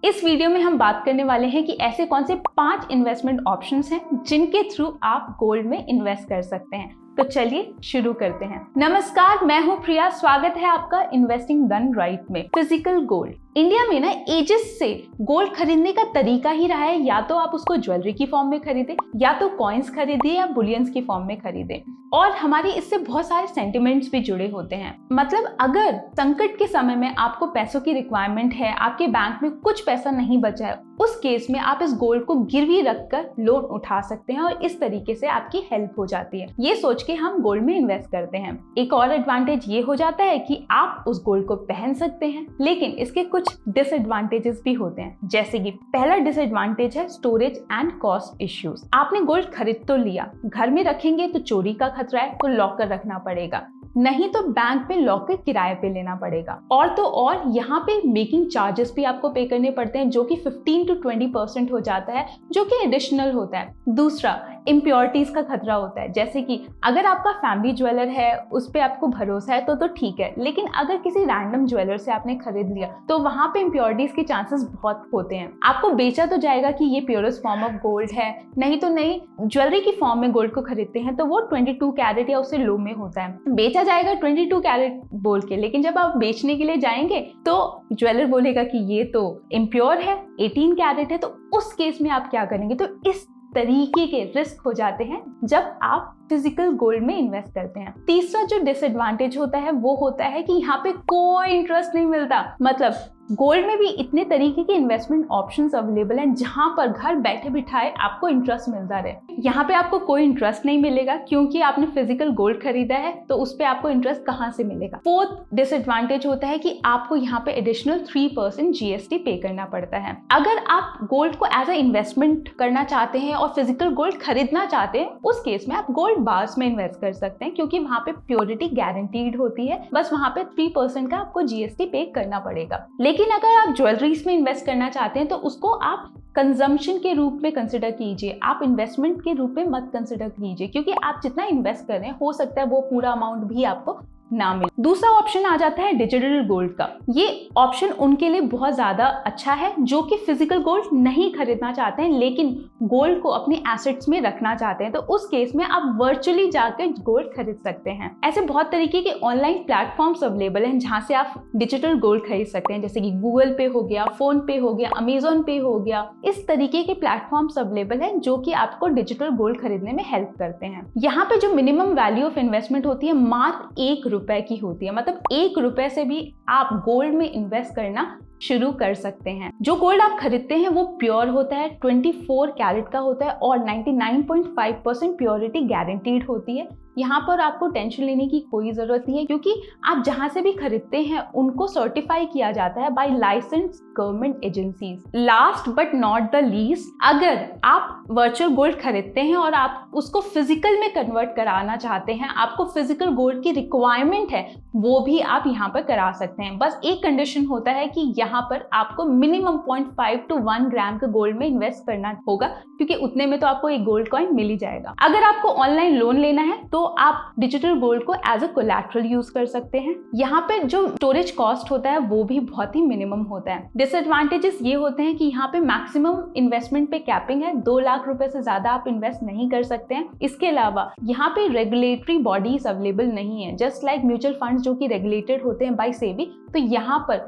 इस वीडियो में हम बात करने वाले हैं कि ऐसे कौन से 5 इन्वेस्टमेंट ऑप्शंस हैं जिनके थ्रू आप गोल्ड में इन्वेस्ट कर सकते हैं। तो चलिए शुरू करते हैं। नमस्कार, मैं हूं प्रिया। स्वागत है आपका इन्वेस्टिंग डन राइट में। फिजिकल गोल्ड इंडिया में ना एजेस से गोल्ड खरीदने का तरीका ही रहा है, या तो आप उसको ज्वेलरी की फॉर्म में खरीदे, या तो कॉइन्स खरीदे, या बुलियंस की फॉर्म में खरीदे। और हमारी इससे बहुत सारे सेंटिमेंट्स भी जुड़े होते हैं। मतलब अगर संकट के समय में आपको पैसों की रिक्वायरमेंट है, आपके बैंक में कुछ पैसा नहीं बचा है, उस केस में आप इस गोल्ड को गिरवी रखकर लोन उठा सकते हैं और इस तरीके से आपकी हेल्प हो जाती है। ये सोच के हम गोल्ड में इन्वेस्ट करते हैं। एक और एडवांटेज ये हो जाता है कि आप उस गोल्ड को पहन सकते हैं, लेकिन इसके कुछ डिसएडवांटेजेस भी होते हैं। जैसे कि पहला डिसएडवांटेज है स्टोरेज एंड कॉस्ट इश्यूज। आपने गोल्ड खरीद तो लिया, घर में रखेंगे तो चोरी का खतरा है, तो लॉकर रखना पड़ेगा, नहीं तो बैंक में लॉकर किराए पे लेना पड़ेगा। और तो और यहाँ पे मेकिंग चार्जेस भी आपको पे करने पड़ते हैं, जो कि 15 to 20% हो जाता है, जो कि एडिशनल होता है। दूसरा, इम्प्योरिटीज का खतरा होता है। जैसे कि अगर आपका फैमिली ज्वेलर है, उस पे आपको भरोसा है तो ठीक है, लेकिन अगर किसी रैंडम ज्वेलर से आपने खरीद लिया तो वहां पे इम्प्योरिटीज के चांसेस बहुत होते हैं। आपको बेचा तो जाएगा कि ये प्योरेस्ट फॉर्म ऑफ गोल्ड है, नहीं तो नहीं। ज्वेलरी की फॉर्म में गोल्ड को खरीदते हैं तो वो 22 कैरेट या उससे लो में होता है। बेचा जाएगा 22 कैरेट बोल के, लेकिन जब आप बेचने के लिए जाएंगे तो ज्वेलर बोलेगा कि ये तो इम्प्योर है, 18 कैरेट है। तो उस केस में आप क्या करेंगे? तो इस तरीके के रिस्क हो जाते हैं जब आप फिजिकल गोल्ड में इन्वेस्ट करते हैं। तीसरा जो डिसएडवांटेज होता है वो होता है कि यहाँ पे कोई इंटरेस्ट नहीं मिलता। मतलब गोल्ड में भी इतने तरीके के इन्वेस्टमेंट ऑप्शंस अवेलेबल हैं जहां पर घर बैठे बिठाए आपको इंटरेस्ट मिलता रहे। यहाँ पे आपको कोई इंटरेस्ट नहीं मिलेगा क्योंकि आपने फिजिकल गोल्ड खरीदा है, तो उस पे आपको इंटरेस्ट कहाँ से मिलेगा। फोर्थ डिसएडवांटेज होता है कि आपको यहाँ पे एडिशनल 3% GST पे करना पड़ता है। अगर आप गोल्ड को एज अ इन्वेस्टमेंट करना चाहते हैं और फिजिकल गोल्ड खरीदना चाहते हैं, उस केस में आप गोल्ड बार्स में इन्वेस्ट कर सकते हैं, क्योंकि वहां पे प्योरिटी गारंटीड होती है। बस वहां पे 3% का आपको GST पे करना पड़ेगा। लेकिन अगर आप ज्वेलरीज में इन्वेस्ट करना चाहते हैं तो उसको आप कंजम्पशन के रूप में कंसिडर कीजिए, आप इन्वेस्टमेंट के रूप में मत कंसिडर कीजिए, क्योंकि आप जितना इन्वेस्ट कर रहे हैं हो सकता है वो पूरा अमाउंट भी आपको ना मिले। दूसरा ऑप्शन आ जाता है डिजिटल गोल्ड का। ये ऑप्शन उनके लिए बहुत ज्यादा अच्छा है जो कि फिजिकल गोल्ड नहीं खरीदना चाहते हैं, लेकिन गोल्ड को अपने एसेट्स में रखना चाहते हैं। तो उस केस में आप वर्चुअली जाकर गोल्ड खरीद सकते हैं। ऐसे बहुत तरीके के ऑनलाइन प्लेटफॉर्म्स अवेलेबल हैं जहां से आप डिजिटल गोल्ड खरीद सकते हैं, जैसे कि गूगल पे हो गया, फोन पे हो गया, अमेजोन पे हो गया। इस तरीके के प्लेटफॉर्म्स अवेलेबल हैं जो कि आपको डिजिटल गोल्ड खरीदने में हेल्प करते हैं। यहाँ पे जो मिनिमम वैल्यू ऑफ इन्वेस्टमेंट होती है मात्र ₹1 की होती है। मतलब ₹1 से भी आप गोल्ड में इन्वेस्ट करना शुरू कर सकते हैं। जो गोल्ड आप खरीदते हैं वो प्योर होता है, 24 कैरेट का होता है और 99.5% प्योरिटी गारंटीड होती है। यहाँ पर आपको टेंशन लेने की कोई जरूरत नहीं है, क्योंकि आप जहां से भी खरीदते हैं उनको सर्टिफाई किया जाता है by licence government agencies. Last but not the least, अगर आप वर्चुअल गोल्ड खरीदते हैं और आप उसको फिजिकल में कन्वर्ट कराना चाहते हैं, आपको फिजिकल गोल्ड की रिक्वायरमेंट है, वो भी आप यहाँ पर करा सकते हैं। बस एक कंडीशन होता है कि यहाँ पर आपको मिनिमम 0.5 to 1 ग्राम का गोल्ड में इन्वेस्ट करना होगा, क्योंकि उतने में तो आपको एक गोल्ड कॉइन मिल ही जाएगा। अगर आपको ऑनलाइन लोन लेना है तो आप डिजिटल गोल्ड को एज अ कोलैटरल यूज कर सकते हैं। यहाँ पे जो स्टोरेज कॉस्ट होता है वो भी बहुत ही मिनिमम होता है। डिसएडवांटेजेस ये होते हैं कि यहाँ पे मैक्सिमम इन्वेस्टमेंट पे कैपिंग है, 2 लाख रुपए से ज्यादा आप इन्वेस्ट नहीं कर सकते हैं। इसके अलावा यहाँ पे रेगुलेटरी बॉडीज अवेलेबल नहीं है, जस्ट लाइक म्यूचुअल फंड्स जो कि रेगुलेटेड होते हैं बाय सेबी। तो यहाँ पर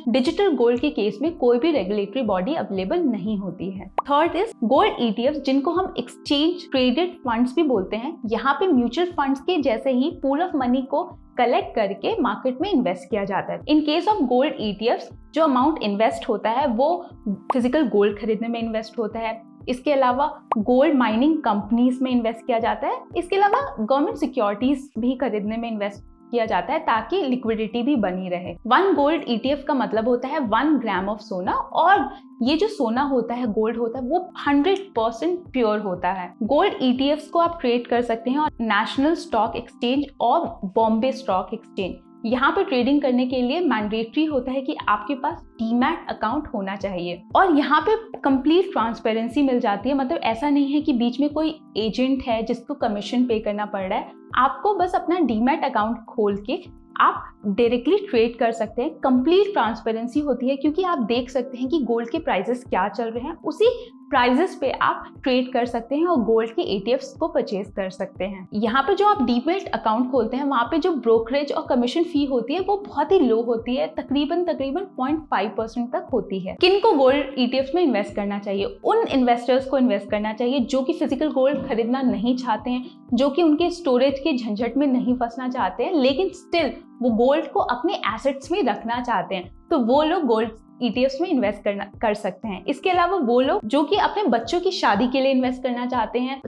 डिजिटल गोल्ड के केस में कोई भी रेगुलेटरी बॉडी अवेलेबल नहीं होती है। थर्ड इज गोल्ड ETFs, जिनको हम एक्सचेंज ट्रेडेड फंड्स भी बोलते हैं। यहाँ पे म्यूचुअल फंड्स के जैसे ही पूल ऑफ मनी को कलेक्ट करके मार्केट में इन्वेस्ट किया जाता है। In case of gold ETFs जो अमाउंट इन्वेस्ट होता है वो फिजिकल गोल्ड खरीदने में इन्वेस्ट होता है। इसके अलावा गोल्ड माइनिंग कंपनीज में इन्वेस्ट किया जाता है। इसके अलावा गवर्नमेंट सिक्योरिटीज भी खरीदने में इन्वेस्ट किया जाता है ताकि लिक्विडिटी भी बनी रहे। 1 गोल्ड ETF का मतलब होता है 1 ग्राम ऑफ सोना, और ये जो सोना होता है, गोल्ड होता है, वो 100% प्योर होता है। गोल्ड ETFs को आप ट्रेड कर सकते हैं और नेशनल स्टॉक एक्सचेंज और बॉम्बे स्टॉक एक्सचेंज। यहाँ पे ट्रेडिंग करने के लिए मैंडेटरी होता है कि आपके पास डीमैट अकाउंट होना चाहिए, और यहाँ पे कंप्लीट ट्रांसपेरेंसी मिल जाती है। मतलब ऐसा नहीं है कि बीच में कोई एजेंट है जिसको कमीशन पे करना पड़ रहा है। आपको बस अपना डीमैट अकाउंट खोल के आप डायरेक्टली ट्रेड कर सकते हैं। कंप्लीट ट्रांसपेरेंसी होती है क्योंकि आप देख सकते हैं कि गोल्ड के प्राइसेस क्या चल रहे हैं, उसी प्राइजेस पे आप ट्रेड कर सकते हैं और गोल्ड के ETFs को परचेज कर सकते हैं। यहाँ पे जो आप डीमैट अकाउंट खोलते हैं वहाँ पे जो ब्रोकरेज और कमीशन फी होती है वो बहुत ही लो होती है, तकरीबन 0.5% तक होती है। किनको गोल्ड ETFs में इन्वेस्ट करना चाहिए? उन इन्वेस्टर्स को इन्वेस्ट करना चाहिए जो कि फिजिकल गोल्ड खरीदना नहीं चाहते हैं, जो कि उनके स्टोरेज के झंझट में नहीं फंसना चाहते हैं, लेकिन स्टिल वो गोल्ड को अपने एसेट्स में रखना चाहते हैं, तो वो लोग गोल्ड ETFs में इन्वेस्ट कर सकते हैं। इसके अलावा वो लोग जो कि अपने बच्चों की शादी के लिए इन्वेस्ट करना चाहते हैं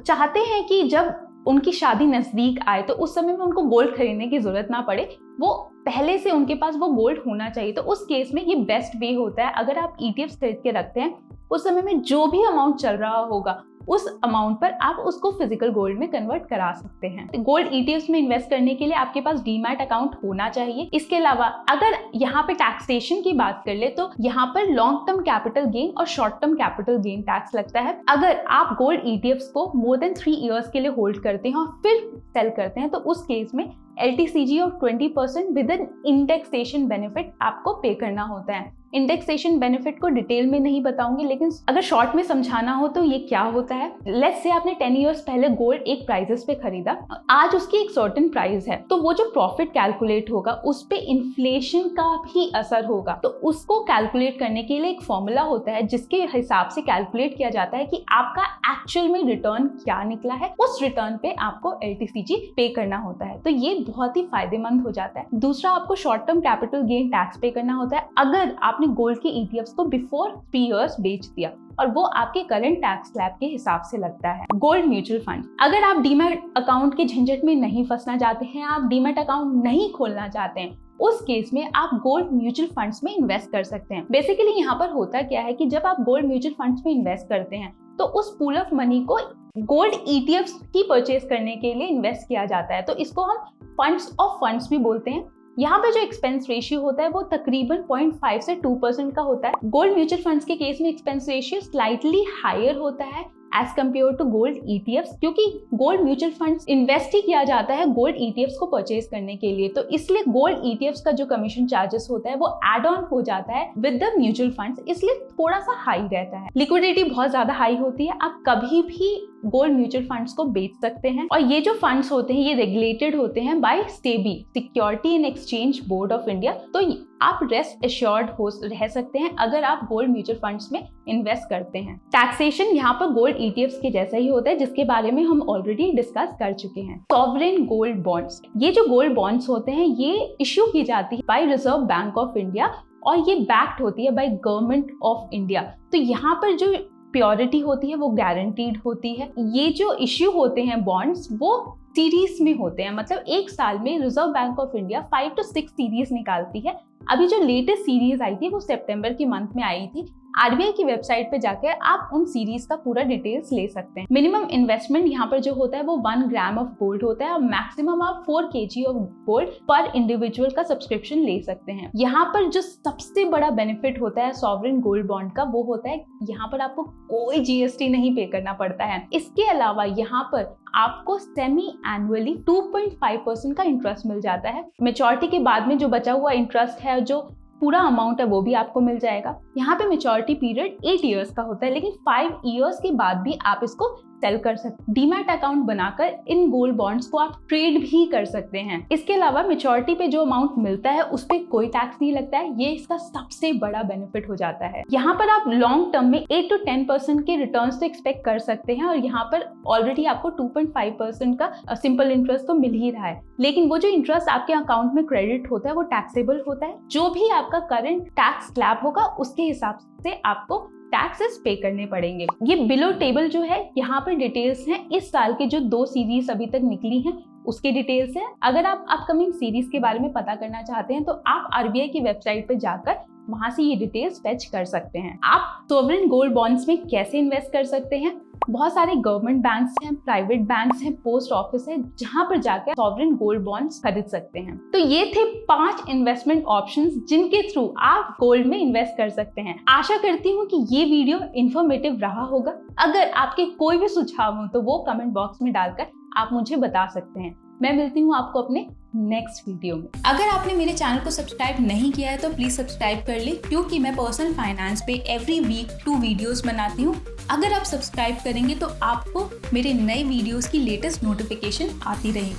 कि जब उनकी शादी नजदीक आए तो उस समय में उनको गोल्ड खरीदने की जरूरत ना पड़े, वो पहले से उनके पास वो गोल्ड होना चाहिए। तो उस केस में ये बेस्ट वे होता है। अगर आप ETFs खरीद के रखते हैं, उस समय में जो भी अमाउंट चल रहा होगा उस अमाउंट पर आप उसको फिजिकल गोल्ड में कन्वर्ट करा सकते हैं। गोल्ड ETFs में इन्वेस्ट करने के लिए आपके पास डीमैट अकाउंट होना चाहिए। इसके अलावा अगर यहाँ पे टैक्सेशन की बात कर ले तो यहाँ पर लॉन्ग टर्म कैपिटल गेन और short term capital gain tax लगता है। अगर आप गोल्ड ETFs को मोर देन 3 इयर्स के लिए होल्ड करते हैं और फिर सेल करते हैं तो उस केस में LTCG of 20% with an indexation benefit आपको पे करना होता है। इंडेक्सेशन बेनिफिट को डिटेल में नहीं बताऊंगी, लेकिन अगर शॉर्ट में समझाना हो तो ये क्या होता है। लेट्स से आपने 10 इयर्स पहले गोल्ड एक प्राइसेस पे खरीदा, आज उसकी एक सर्टेन प्राइस है, तो वो जो प्रॉफिट कैलकुलेट होगा उस पे इन्फ्लेशन का भी असर होगा। तो उसको कैलकुलेट करने के लिए एक फॉर्मूला होता है जिसके हिसाब से कैलकुलेट किया जाता है कि आपका एक्चुअल में रिटर्न क्या निकला है, उस रिटर्न पे आपको LTCG पे करना होता है। तो ये बहुत ही फायदेमंद हो जाता है। दूसरा, आपको short term capital gain tax पे करना होता है अगर आपने गोल्ड के ETFs को बिफोर 3 इयर्स बेच दिया, और वो आपके करंट टैक्स स्लैब के हिसाब से लगता है। गोल्ड म्यूचुअल फंड, अगर आप डीमैट अकाउंट के झंझट में नहीं फंसना चाहते हैं, आप डीमैट अकाउंट नहीं खोलना चाहते हैं, उस केस में आप गोल्ड म्यूचुअल फंड्स में इन्वेस्ट कर सकते हैं। बेसिकली यहाँ पर होता क्या है कि जब आप गोल्ड म्यूचुअल फंड्स में इन्वेस्ट करते हैं तो उस पूल ऑफ मनी को गोल्ड ETFs की परचेज करने के लिए इन्वेस्ट किया जाता है। तो इसको हम फंड्स ऑफ फंड्स भी बोलते हैं। यहाँ पे जो एक्सपेंस रेशियो होता है वो तकरीबन 0.5 से 2% का होता है। गोल्ड म्यूचुअल फंड्स के केस में एक्सपेंस रेशियो स्लाइटली हायर होता है as compared to gold ETFs, क्योंकि गोल्ड म्यूचुअल फंड्स इन्वेस्ट ही किया जाता है गोल्ड ETFs को परचेज करने के लिए, तो इसलिए गोल्ड ETFs का जो कमीशन चार्जेस होता है वो एड ऑन हो जाता है विद द म्यूचुअल फंड्स, इसलिए थोड़ा सा हाई रहता है। लिक्विडिटी बहुत ज्यादा हाई होती है, आप कभी भी गोल्ड म्यूचुअल फंड्स को बेच सकते हैं। और ये जो फंड्स होते हैं ये रेगुलेटेड होते हैं by SEBI, security and exchange board of India. तो आप रेस्ट एश्योर्ड रह सकते हैं अगर आप गोल्ड म्यूचुअल फंड्स में इन्वेस्ट करते हैं। टैक्सेशन यहाँ पर गोल्ड ETFs के जैसा ही होता है, जिसके बारे में हम ऑलरेडी डिस्कस कर चुके हैं। सॉवरेन गोल्ड बॉन्ड्स, ये जो गोल्ड बॉन्ड्स होते हैं ये इश्यू की जाती है by reserve bank of India और ये बैक्ड होती है बाय गवर्नमेंट ऑफ इंडिया। तो यहाँ पर जो प्योरिटी होती है वो गारंटीड होती है। ये जो इश्यू होते हैं बॉन्ड्स वो सीरीज में होते हैं, मतलब एक साल में reserve bank of India 5 to 6 series निकालती है। अभी जो लेटेस्ट सीरीज आई थी वो सितंबर के मंथ में आई थी। RBI की वेबसाइट पे जाकर आप उन सीरीज का पूरा डिटेल्स ले सकते हैं। मिनिमम इन्वेस्टमेंट यहाँ पर जो होता है वो 1 ग्राम ऑफ गोल्ड होता है और मैक्सिमम आप 4 kg ऑफ गोल्ड पर इंडिविजुअल का सब्सक्रिप्शन ले सकते हैं। यहाँ पर जो सबसे बड़ा बेनिफिट होता है सॉवरेन गोल्ड बॉन्ड का वो होता है यहाँ पर आपको कोई GST नहीं पे करना पड़ता है। इसके अलावा यहाँ पर आपको सेमी एनुअली 2.5% का इंटरेस्ट मिल जाता है। मैच्योरिटी के बाद में जो बचा हुआ इंटरेस्ट है, जो पूरा अमाउंट है वो भी आपको मिल जाएगा। यहाँ पे मैच्योरिटी पीरियड 8 इयर्स का होता है, लेकिन 5 इयर्स के बाद भी आप इसको सेल कर सकते। डीमैट अकाउंट बनाकर इन गोल्ड बॉन्ड्स को आप ट्रेड भी कर सकते हैं। इसके अलावा मैच्योरिटी पे जो अमाउंट मिलता है उस पे कोई टैक्स नहीं लगता है, ये इसका सबसे बड़ा बेनिफिट हो जाता है। यहाँ पर आप लॉन्ग टर्म में 8 to 10% के रिटर्न्स तो एक्सपेक्ट कर सकते हैं और यहाँ पर ऑलरेडी आपको 2.5% का सिंपल इंटरेस्ट तो मिल ही रहा है, लेकिन वो जो इंटरेस्ट आपके अकाउंट में क्रेडिट होता है वो टैक्सेबल होता है। जो भी आपका करंट टैक्स स्लैब होगा उसके हिसाब से आपको टैक्सेस पे करने पड़ेंगे। ये बिलो टेबल जो है यहाँ पर डिटेल्स हैं इस साल के जो 2 सीरीज अभी तक निकली हैं उसके डिटेल्स है। अगर आप अपकमिंग सीरीज के बारे में पता करना चाहते हैं तो आप RBI की वेबसाइट पे जाकर वहां से ये डिटेल्स फेच कर सकते हैं। आप सोवरेन गोल्ड बॉन्ड्स में कैसे इन्वेस्ट कर सकते हैं? बहुत सारे गवर्नमेंट बैंक्स हैं, प्राइवेट बैंक्स हैं, पोस्ट ऑफिस है, जहां पर जाकर सॉवरेन गोल्ड बॉन्ड्स खरीद सकते हैं। तो ये थे 5 इन्वेस्टमेंट ऑप्शंस जिनके थ्रू आप गोल्ड में इन्वेस्ट कर सकते हैं। आशा करती हूँ कि ये वीडियो इन्फॉर्मेटिव रहा होगा। अगर आपके कोई भी सुझाव हो तो वो कमेंट बॉक्स में डालकर आप मुझे बता सकते हैं। मैं मिलती हूँ आपको अपने नेक्स्ट वीडियो में। अगर आपने मेरे चैनल को सब्सक्राइब नहीं किया है तो प्लीज सब्सक्राइब कर ले, क्योंकि मैं पर्सनल फाइनेंस पे एवरी वीक 2 वीडियोस बनाती हूँ। अगर आप सब्सक्राइब करेंगे तो आपको मेरे नए वीडियोस की लेटेस्ट नोटिफिकेशन आती रहेगी।